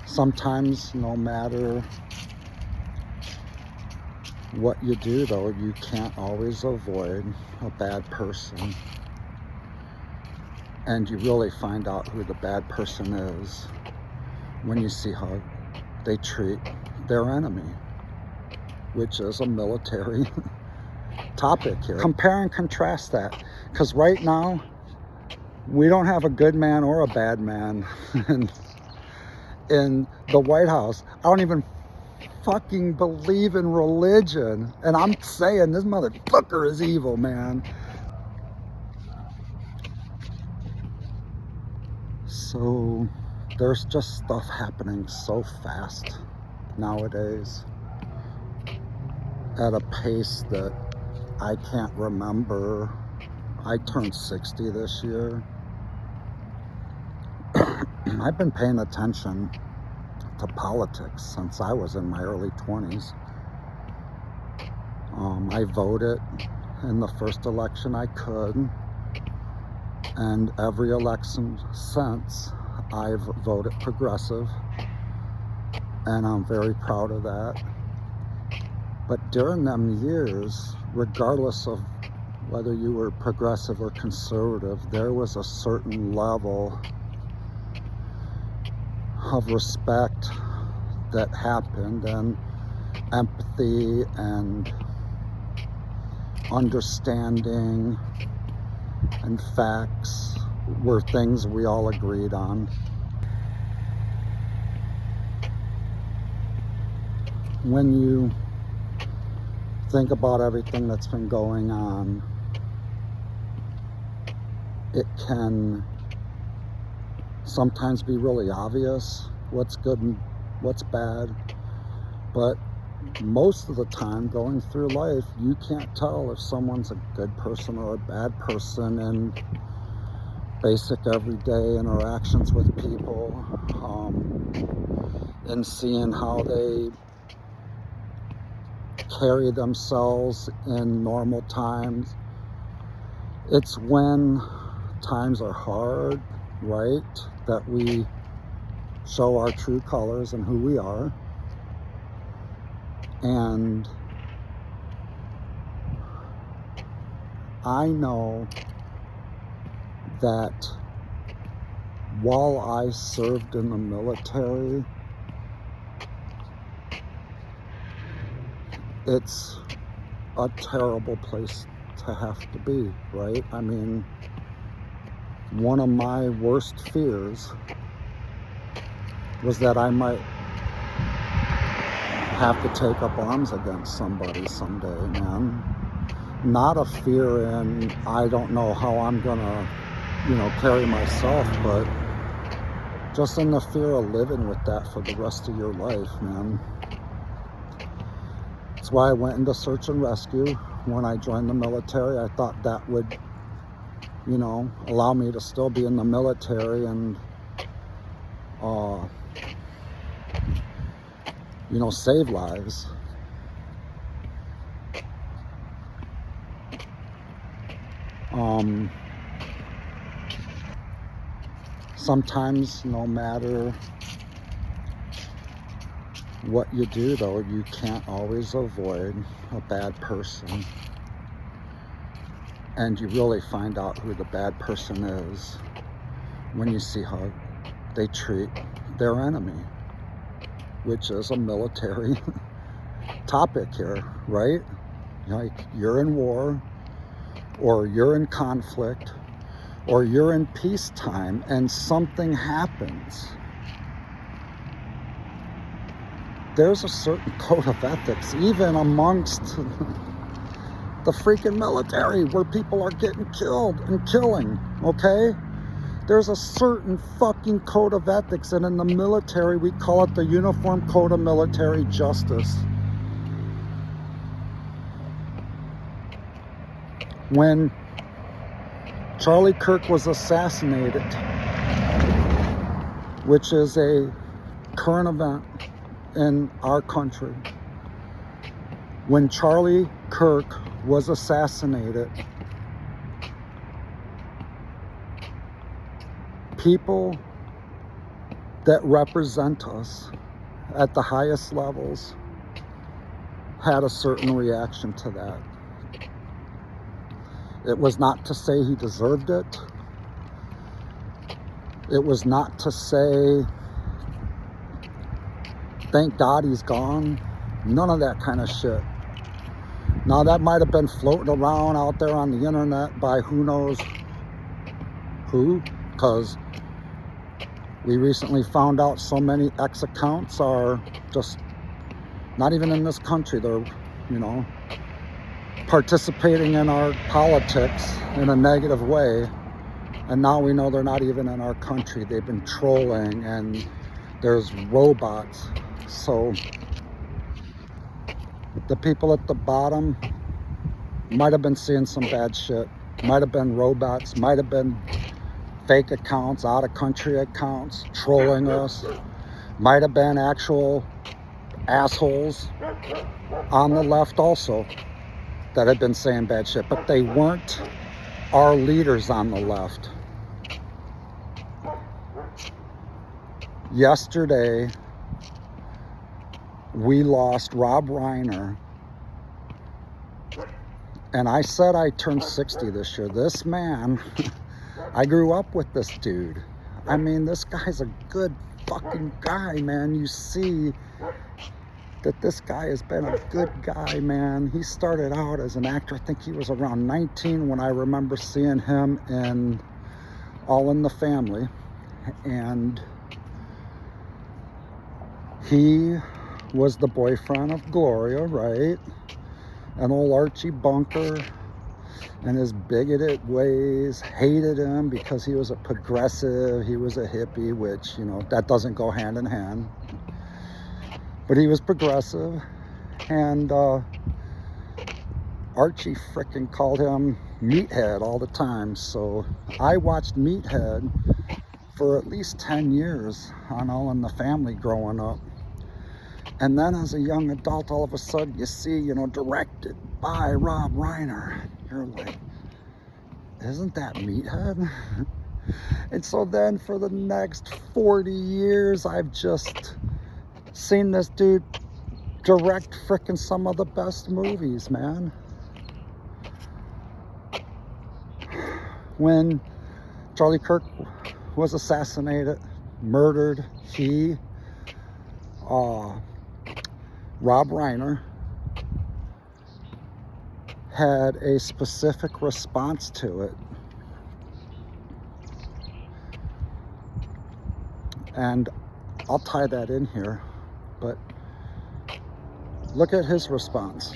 Sometimes, no matter what you do, though, you can't always avoid a bad person. And you really find out who the bad person is when you see how they treat their enemy, which is a military topic here. Compare and contrast that, because right now we don't have a good man or a bad man in the White House. I don't even fucking believe in religion, and I'm saying this motherfucker is evil, man. So there's just stuff happening so fast nowadays at a pace that I can't remember. I turned 60 this year. I've been paying attention to politics since I was in my early 20s. I voted in the first election I could, and every election since I've voted progressive, and I'm very proud of that. But during them years, regardless of whether you were progressive or conservative, there was a certain level of respect that happened, and empathy and understanding and facts were things we all agreed on. When you think about everything that's been going on, it can sometimes be really obvious what's good and what's bad, but most of the time going through life, you can't tell if someone's a good person or a bad person in basic everyday interactions with people, and seeing how they carry themselves in normal times. It's when times are hard, right, that we show our true colors and who we are. And I know that while I served in the military, it's a terrible place to have to be, right? I mean, one of my worst fears was that I might have to take up arms against somebody someday, man. Not a fear in, I don't know how I'm gonna, carry myself, but just in the fear of living with that for the rest of your life, man. That's why I went into search and rescue when I joined the military. I thought that would, allow me to still be in the military and, save lives. Sometimes, no matter what you do, though, you can't always avoid a bad person. And you really find out who the bad person is when you see how they treat their enemy, which is a military topic here, right? Like, you're in war, or you're in conflict, or you're in peacetime, and something happens. There's a certain code of ethics, even amongst the freaking military, where people are getting killed and killing, okay? There's a certain fucking code of ethics, and in the military, we call it the Uniform Code of Military Justice. When Charlie Kirk was assassinated, which is a current event in our country, when Charlie Kirk was assassinated, people that represent us at the highest levels had a certain reaction to that. It was not to say he deserved it. It was not to say, thank God he's gone. None of that kind of shit. Now, that might have been floating around out there on the internet by who knows who, because we recently found out so many X accounts are just not even in this country. They're, you know, participating in our politics in a negative way. And now we know they're not even in our country. They've been trolling, and there's robots. So the people at the bottom might have been seeing some bad shit. Might have been robots. Might have been fake accounts, out-of-country accounts, trolling us. Might have been actual assholes on the left also that had been saying bad shit. But they weren't our leaders on the left. Yesterday, we lost Rob Reiner. And I said I turned 60 this year. This man, I grew up with this dude. I mean, this guy's a good fucking guy, man. You see that this guy has been a good guy, man. He started out as an actor. I think he was around 19 when I remember seeing him in All in the Family. And he was the boyfriend of Gloria, right? And old Archie Bunker and his bigoted ways hated him because he was a progressive, he was a hippie, which, you know, that doesn't go hand in hand. But he was progressive, and Archie frickin' called him Meathead all the time. So I watched Meathead for at least 10 years on All in the Family growing up. And then as a young adult, all of a sudden you see, you know, directed by Rob Reiner. You're like, isn't that Meathead? And so then for the next 40 years, I've just seen this dude direct frickin' some of the best movies, man. When Charlie Kirk was assassinated, murdered, Rob Reiner had a specific response to it. And I'll tie that in here, but look at his response.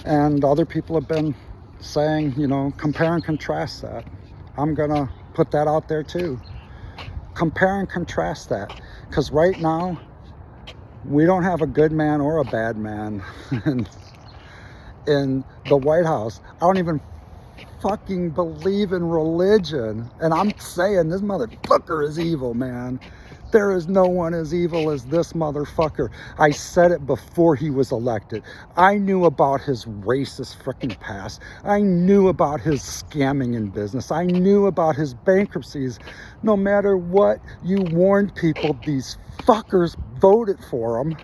And other people have been saying, you know, compare and contrast that. I'm gonna put that out there too. Compare and contrast that. Because right now, we don't have a good man or a bad man in the White House. I don't even fucking believe in religion. And I'm saying this motherfucker is evil, man. There is no one as evil as this motherfucker. I said it before he was elected. I knew about his racist freaking past. I knew about his scamming in business. I knew about his bankruptcies. No matter what you warned people, these fuckers voted for him.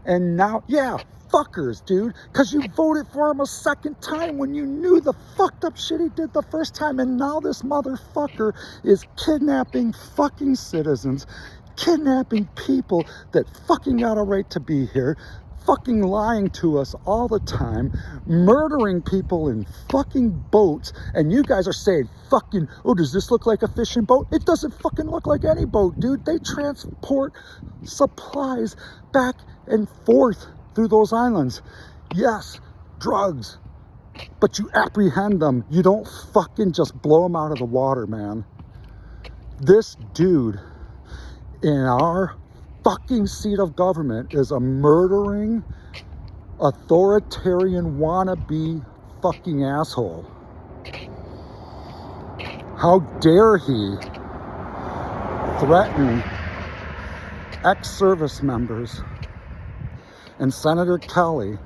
And now, yeah, fuckers, dude, because you voted for him a second time when you knew the fucked up shit he did the first time. And now this motherfucker is kidnapping fucking citizens, kidnapping people that fucking got a right to be here, fucking lying to us all the time, murdering people in fucking boats. And you guys are saying fucking, oh, does this look like a fishing boat? It doesn't fucking look like any boat, dude. They transport supplies back and forth through those islands. Yes, drugs, but you apprehend them. You don't fucking just blow them out of the water, man. This dude in our fucking seat of government is a murdering, authoritarian wannabe fucking asshole. How dare he threaten ex-service members and Senator Kelly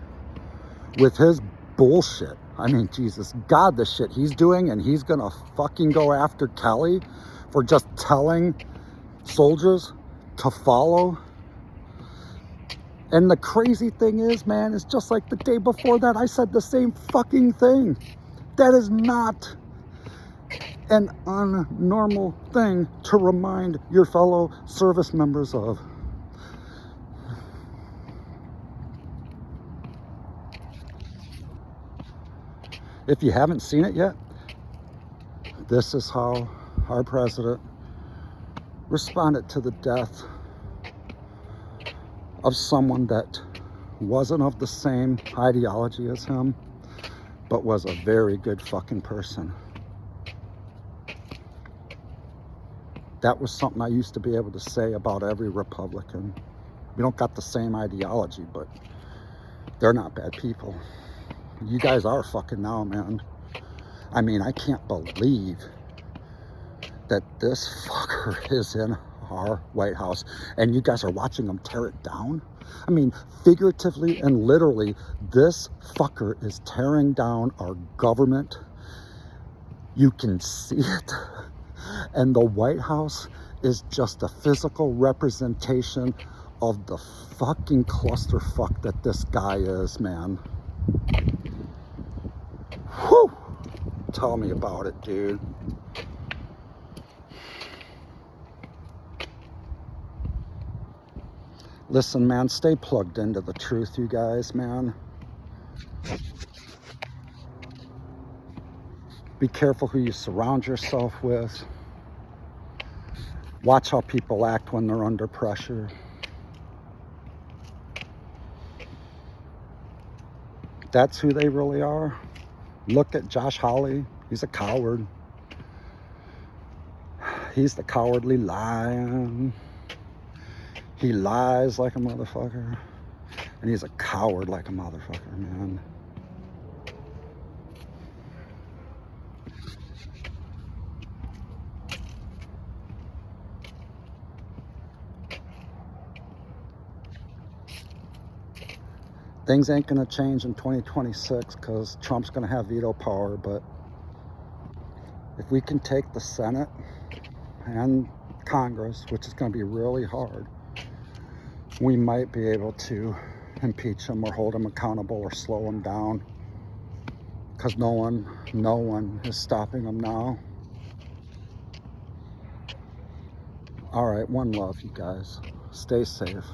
with his bullshit. I mean, Jesus, God, the shit he's doing, and he's gonna fucking go after Kelly for just telling soldiers to follow. And the crazy thing is, man, it's just like the day before that, I said the same fucking thing. That is not an unnormal thing to remind your fellow service members of. If you haven't seen it yet, this is how our president responded to the death of someone that wasn't of the same ideology as him, but was a very good fucking person. That was something I used to be able to say about every Republican. We don't got the same ideology, but they're not bad people. You guys are fucking now, man. I mean, I can't believe that this fucker is in our White House and you guys are watching him tear it down. I mean, figuratively and literally, this fucker is tearing down our government. You can see it. And the White House is just a physical representation of the fucking clusterfuck that this guy is, man. Whew! Tell me about it, dude. Listen, man, stay plugged into the truth, you guys, man. Be careful who you surround yourself with. Watch how people act when they're under pressure. That's who they really are. Look at Josh Hawley. He's a coward. He's the cowardly lion. He lies like a motherfucker. And he's a coward like a motherfucker, man. Things ain't gonna change in 2026 because Trump's gonna have veto power, but if we can take the Senate and Congress, which is gonna be really hard, we might be able to impeach him or hold him accountable or slow him down, because no one is stopping him now. All right, one love, you guys. Stay safe.